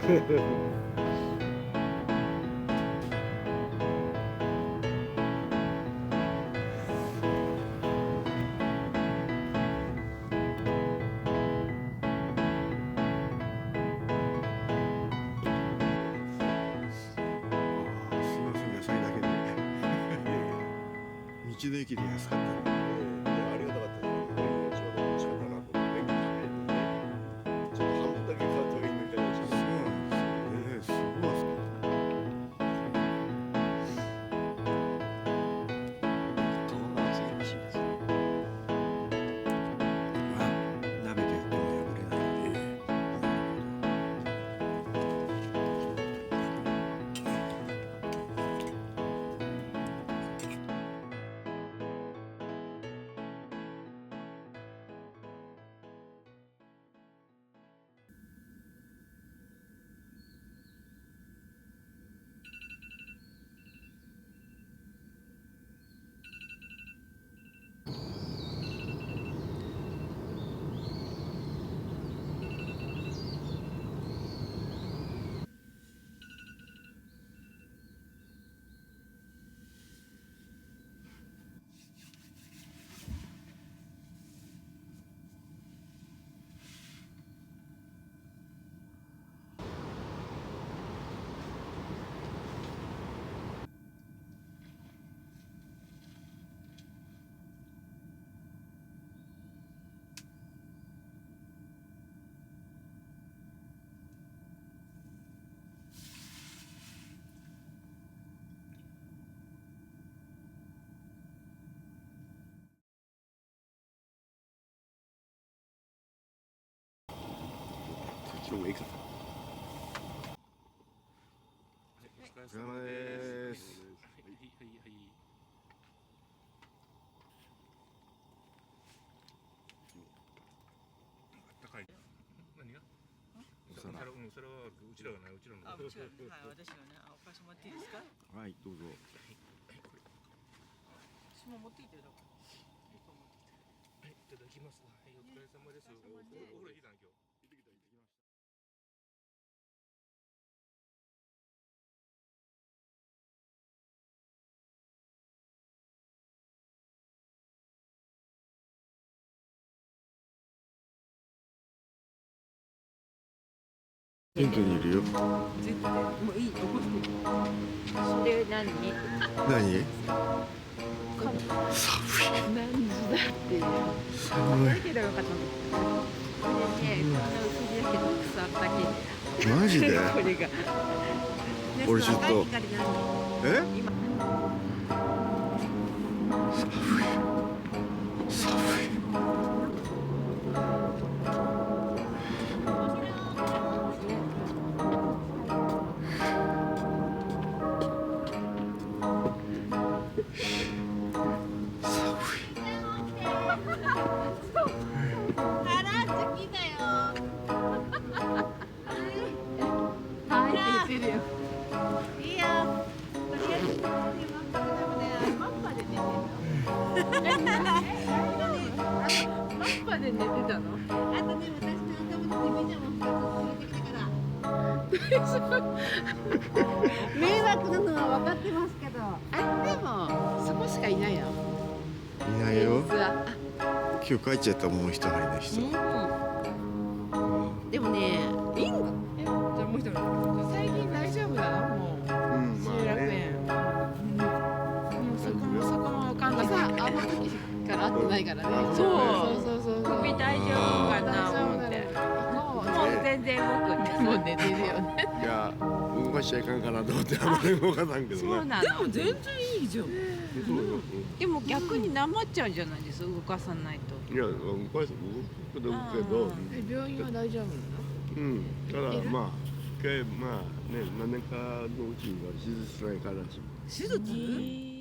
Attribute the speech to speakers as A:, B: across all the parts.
A: 道の駅で安かったね。
B: ありがたかったですね。ちょうど欲しかったなと思って、ちょっと半分だけ買うといいみたいな。
A: そうなんですよね。すごい安かった。
B: 顔が厚いらしいです。
A: まあ、鍋でやっても破れないんで。
B: 今日もいいか。
A: お疲れ様です。
C: 高い。何が？
A: お皿。
C: それはうちらがない、うちらの。
D: あ、うちら、はい、私がね、お菓子持っていいですか？
A: はい、どうぞ。
D: 私も持っていってるだから。
C: はい、いただきます。はい、お疲れ様です。お風呂行ったん今日。
A: 行ってきました。テントにいるよ。
D: 絶対、もういい、どこしていい？それ何？
A: 何？
D: 何時だっていう。
A: 寒い。
D: だけどよかったの。これね、こんな薄日だけど腐ったけで。
A: マジで？
D: これが。
A: 俺ちょっと。え？
D: 今。
A: 寒い。
D: で寝てたの？
E: あとね、私の頭の手も2つついてきたから迷惑なのは分かってますけど、
D: あ、でもそこしかいないよ。
A: いないよ。
D: 実は
A: 今日帰っちゃったもう一人の人。
D: でもね、いいんだ。じゃあもう一人。最近大丈夫なの？もう集落園。もうそこもわかんない。さ、あの時から会ってないからね。そう首大丈夫かな思って。もう全然動くんです。もう寝てるよね。
B: いや、動かしちゃいかんかなと思ってあんまり動かないけどね。
D: そうなの。でも全然いいじゃん。でも逆になまっちゃうんじゃないですか、動かさないと。
B: いや、動くけど。
D: 病院は大丈夫なの？
B: うん、ただまあ、一回まあね、何年かのうちには手術しないからしい。
D: 手術？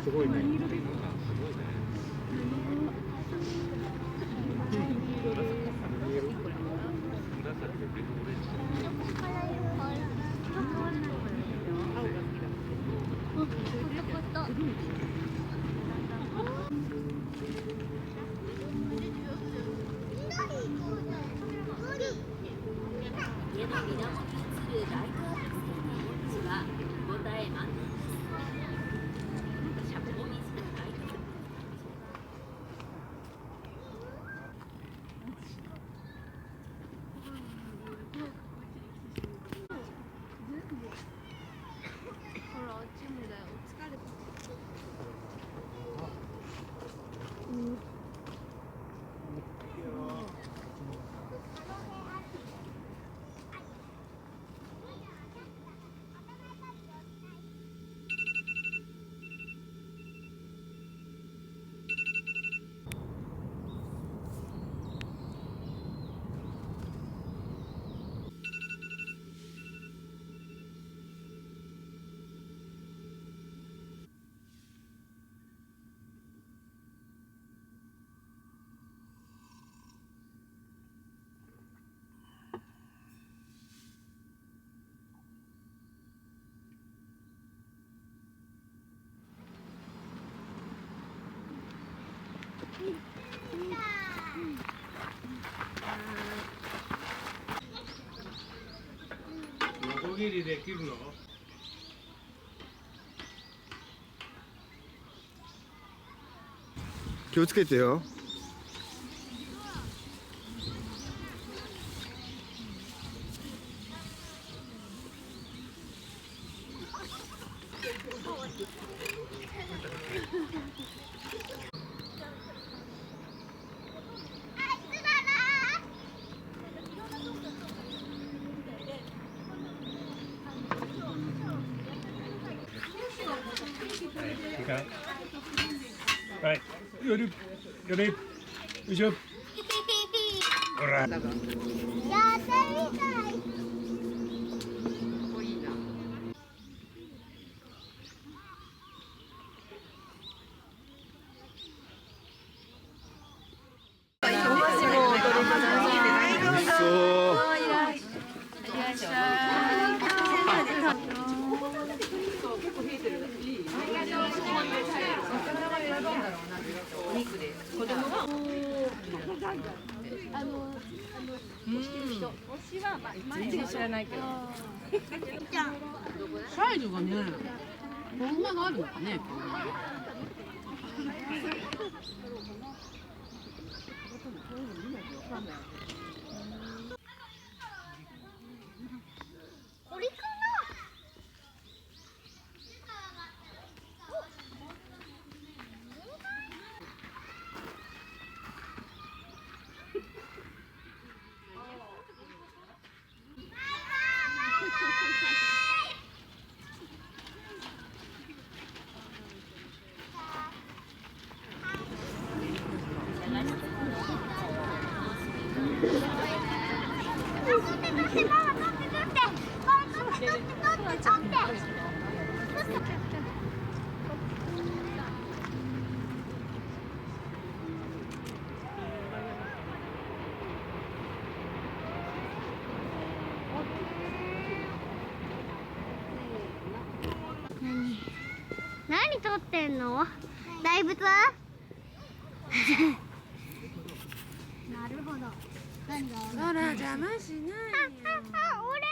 C: すごいね。
F: 家の水面に映るライトアップされた文字は答え満点です。シャボン水のライトアップ
C: ノコギリできるの？
B: 気をつけてよ。
C: いいかい？はい。よりよりよいしょ。ほら。
D: だからかっこいいな。
B: 美味しそう。
D: 全然知らないけど。サイズがね、こんなのあるのかね。
E: これか何撮ってんの？大仏？なるほど。何が？
D: ほら邪魔しないよ。
E: 折れる。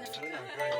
A: あれなんかんよ